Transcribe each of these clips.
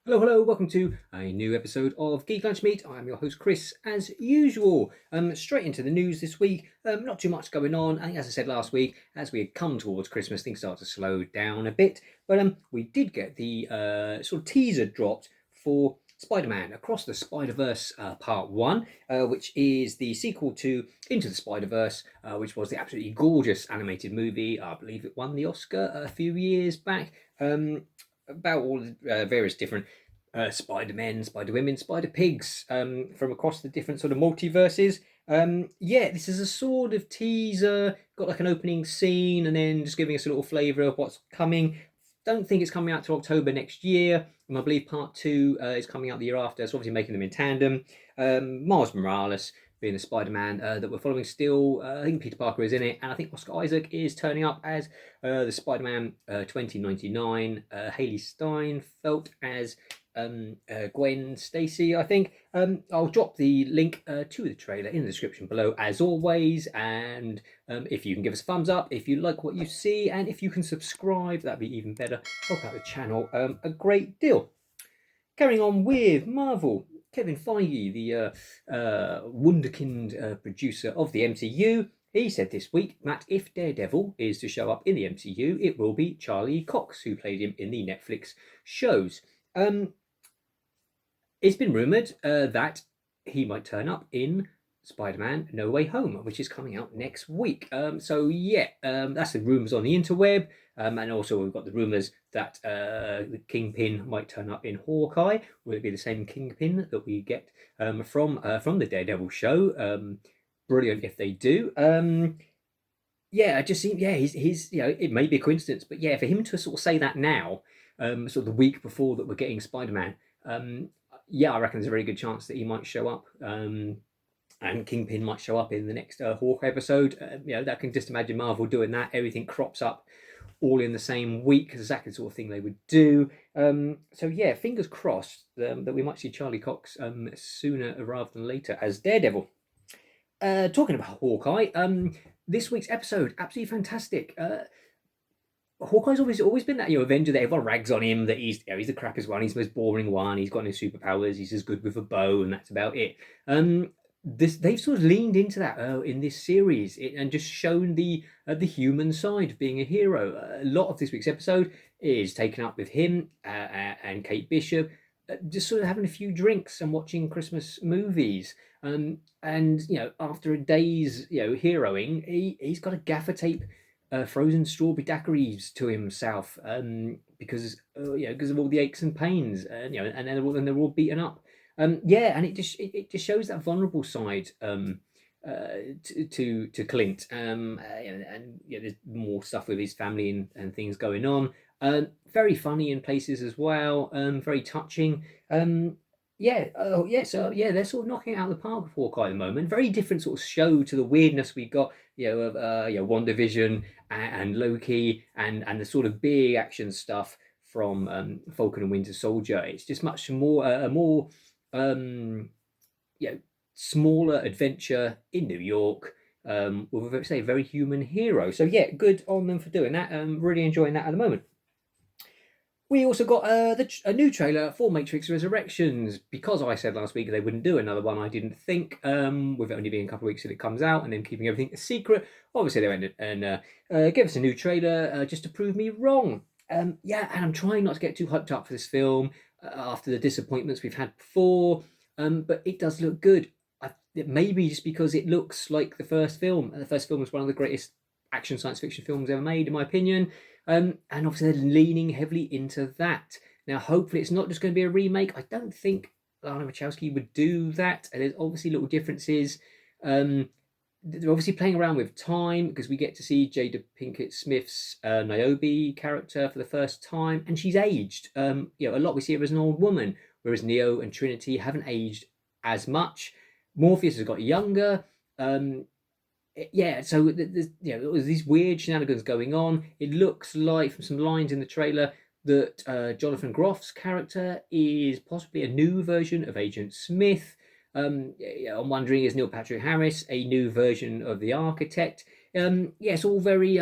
Hello, hello, welcome to a new episode of Geek Lunch Meat. I'm your host, Chris, as usual. Straight into the news this week. Not too much going on. I think, as I said last week, as we had come towards Christmas, things start to slow down a bit. But we did get the sort of teaser dropped for Spider-Man Across the Spider-Verse Part 1, which is the sequel to Into the Spider-Verse, which was the absolutely gorgeous animated movie. I believe it won the Oscar a few years back. About all the various different Spider-Men, Spider-Women, Spider-Pigs from across the different sort of multiverses. Yeah, this is a sort of teaser, got like an opening scene and then just giving us a little flavour of what's coming. Don't think it's coming out to October next year. And I believe part two is coming out the year after. So obviously making them in tandem. Miles Morales being the Spider-Man that we're following still. I think Peter Parker is in it. And I think Oscar Isaac is turning up as the Spider-Man 2099. Haley Steinfeld as Gwen Stacy, I think. I'll drop the link to the trailer in the description below, as always. And if you can give us a thumbs up, if you like what you see, and if you can subscribe, that'd be even better. Help out the channel a great deal. Carrying on with Marvel, Kevin Feige, the wunderkind producer of the MCU, he said this week that if Daredevil is to show up in the MCU, it will be Charlie Cox, who played him in the Netflix shows. It's been rumoured that he might turn up in Spider-Man No Way Home, which is coming out next week. So yeah, that's the rumours on the interweb. And also we've got the rumours that the Kingpin might turn up in Hawkeye. Will it be the same Kingpin that we get from the Daredevil show? Brilliant if they do. Yeah, I just think he's it may be a coincidence, but yeah, for him to sort of say that now, sort of the week before that we're getting Spider-Man, yeah, I reckon there's a very good chance that he might show up. And Kingpin might show up in the next Hawkeye episode. That can just imagine Marvel doing that. Everything crops up all in the same week, exactly the sort of thing they would do. So yeah, fingers crossed that we might see Charlie Cox sooner rather than later as Daredevil. Talking about Hawkeye, this week's episode absolutely fantastic. Hawkeye's always been that Avenger that everyone rags on him, that he's the crappiest one, he's the most boring one, he's got no superpowers, he's as good with a bow, and that's about it. They've sort of leaned into that in this series and just shown the human side of being a hero. A lot of this week's episode is taken up with him and Kate Bishop, just sort of having a few drinks and watching Christmas movies. And after a day's heroing, he's got a gaffer tape frozen strawberry daiquiris to himself because of all the aches and pains, and then they're all beaten up. Yeah, and it just shows that vulnerable side to Clint. There's more stuff with his family and things going on. Very funny in places as well. Very touching. So yeah, they're sort of knocking it out of the park with Hawkeye at the moment. Very different sort of show to the weirdness we got, of WandaVision and Loki and the sort of big action stuff from Falcon and Winter Soldier. It's just much more a more smaller adventure in New York with a very human hero. So yeah, good on them for doing that. Really enjoying that at the moment. We also got a new trailer for Matrix Resurrections. Because I said last week they wouldn't do another one, I didn't think, with it only being a couple of weeks till it comes out and then keeping everything a secret. Obviously, they went and gave us a new trailer just to prove me wrong. And I'm trying not to get too hyped up for this film after the disappointments we've had before, but it does look good. Maybe just because it looks like the first film, and the first film was one of the greatest action science fiction films ever made, in my opinion. And obviously they're leaning heavily into that. Now, hopefully it's not just going to be a remake. I don't think Lana Wachowski would do that. And there's obviously little differences. They're obviously playing around with time because we get to see Jada Pinkett Smith's Niobe character for the first time, and she's aged. A lot we see her as an old woman, whereas Neo and Trinity haven't aged as much. Morpheus has got younger. So there's these weird shenanigans going on. It looks like, from some lines in the trailer, that Jonathan Groff's character is possibly a new version of Agent Smith. I'm wondering, is Neil Patrick Harris a new version of the Architect? It's all very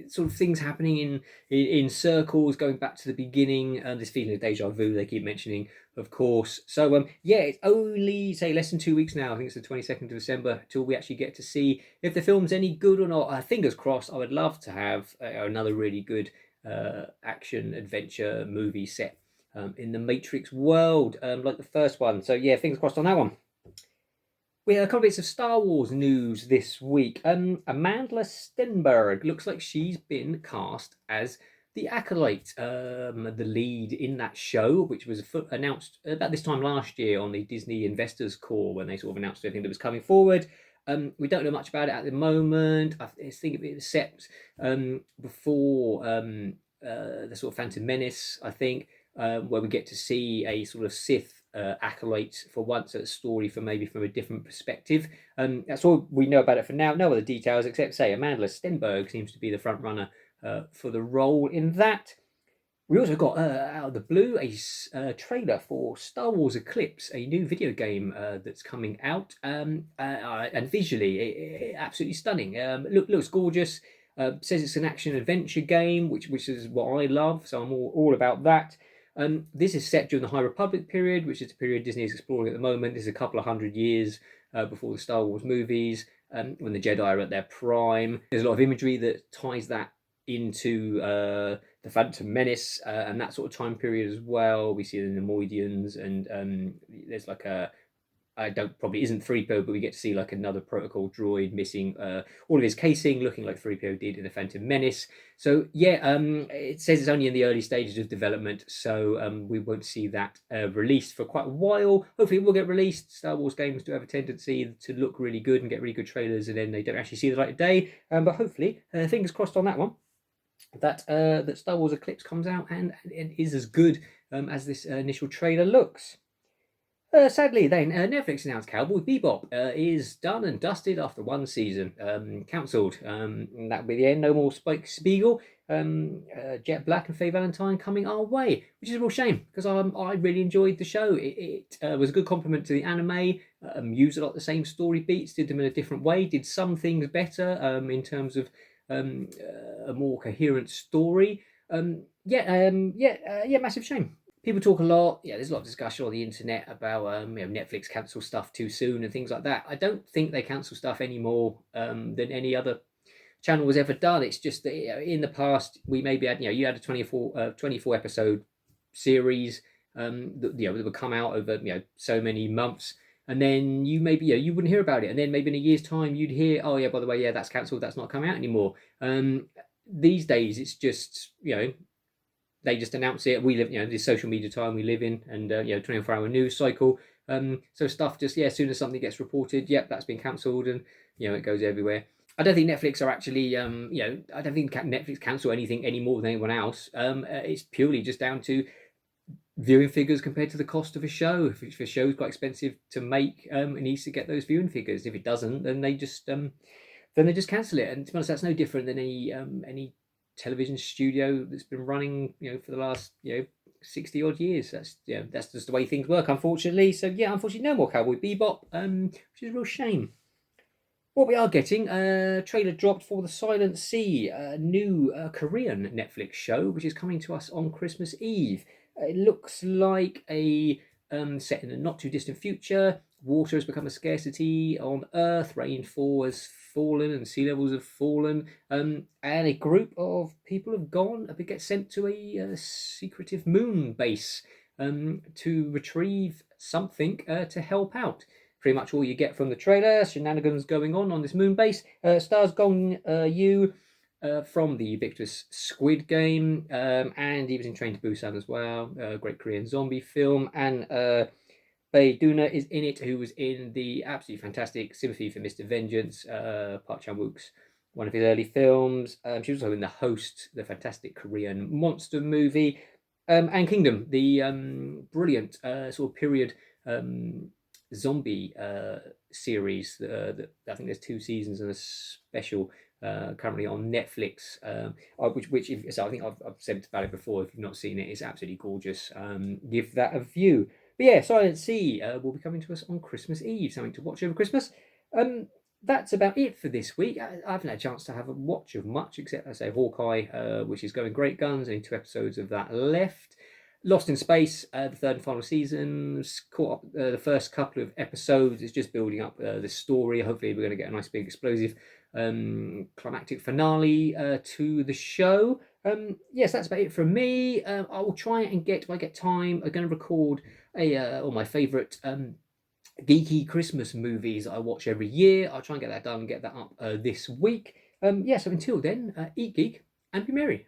sort of things happening in circles, going back to the beginning. This feeling of deja vu they keep mentioning, of course. So yeah, it's only say less than 2 weeks now. I think it's the 22nd of December till we actually get to see if the film's any good or not. Fingers crossed. I would love to have another really good action adventure movie set in the Matrix world, like the first one. So yeah, fingers crossed on that one. We had a couple of bits of Star Wars news this week. Amanda Stenberg looks like she's been cast as the Acolyte, the lead in that show, which was announced about this time last year on the Disney Investors Call when they sort of announced everything that was coming forward. We don't know much about it at the moment. I think it was set before the sort of Phantom Menace, I think, where we get to see a sort of Sith acolyte for once, a story from maybe from a different perspective. That's all we know about it for now. No other details except say Amanda Stenberg seems to be the front runner for the role in that. We also got out of the blue a trailer for Star Wars Eclipse, a new video game that's coming out, and visually absolutely stunning. Looks gorgeous. Says it's an action adventure game, which is what I love, so I'm all about that. This is set during the High Republic period, which is the period Disney is exploring at the moment. This is a couple of hundred years before the Star Wars movies, when the Jedi are at their prime. There's a lot of imagery that ties that into the Phantom Menace and that sort of time period as well. We see the Nemoidians, and there's like probably isn't 3PO, but we get to see like another protocol droid missing all of his casing, looking like 3PO did in the Phantom Menace. So yeah, it says it's only in the early stages of development, so we won't see that released for quite a while. Hopefully it will get released. Star Wars games do have a tendency to look really good and get really good trailers, and then they don't actually see the light of day. But hopefully, fingers crossed on that one, that Star Wars Eclipse comes out and is as good as this initial trailer looks. Sadly, then, Netflix announced Cowboy Bebop is done and dusted after one season, cancelled. That'll be the end. No more Spike Spiegel, Jet Black, and Faye Valentine coming our way, which is a real shame because I really enjoyed the show. It was a good compliment to the anime. Used a lot of the same story beats, did them in a different way, did some things better in terms of a more coherent story. Massive shame. People talk a lot. Yeah, there's a lot of discussion on the internet about Netflix cancel stuff too soon and things like that. I don't think they cancel stuff any more than any other channel has ever done. It's just that in the past we maybe had you had a 24 episode series that would come out over so many months, and then you maybe you wouldn't hear about it, and then maybe in a year's time you'd hear, oh yeah, by the way, yeah, that's cancelled, that's not coming out anymore. These days it's just they just announce it. We live, this social media time we live in, and 24-hour news cycle. So stuff just as soon as something gets reported, yep, that's been cancelled, and it goes everywhere. I don't think Netflix are actually, I don't think Netflix cancel anything any more than anyone else. It's purely just down to viewing figures compared to the cost of a show. If a show is quite expensive to make, it needs to get those viewing figures. If it doesn't, then they just cancel it. And to be honest, that's no different than any television studio that's been running for the last 60 odd years. That's just the way things work, unfortunately. So unfortunately no more Cowboy Bebop, which is a real shame. What we are getting, trailer dropped for The Silent Sea, a new Korean Netflix show which is coming to us on Christmas Eve. It looks like a set in a not too distant future. Water has become a scarcity on Earth, rainfall has fallen and sea levels have fallen, and a group of people have get sent to a secretive moon base to retrieve something to help out. Pretty much all you get from the trailer. Shenanigans going on this moon base. Stars Gong Yu from the ubiquitous Squid Game, and he was in Train to Busan as well, great Korean zombie film, and Bae Doona is in it, who was in the absolutely fantastic Sympathy for Mr. Vengeance, Park Chan-wook's one of his early films. She was also in The Host, the fantastic Korean monster movie, and Kingdom, the brilliant sort of period zombie series that I think there's 2 seasons and a special currently on Netflix, which I think I've said about it before. If you've not seen it, it's absolutely gorgeous. Give that a view. But yeah, Silent Sea will be coming to us on Christmas Eve, something to watch over Christmas. that's about it for this week. I haven't had a chance to have a watch of much, except I say Hawkeye, which is going great guns. Only 2 episodes of that left. Lost in Space, the third and final season. Caught up the first couple of episodes. It's just building up the story. Hopefully, we're going to get a nice big explosive climactic finale to the show. Yes, that's about it from me. I will try and get, if I get time, I'm going to record all my favourite geeky Christmas movies I watch every year. I'll try and get that done and get that up this week. So until then, eat geek and be merry.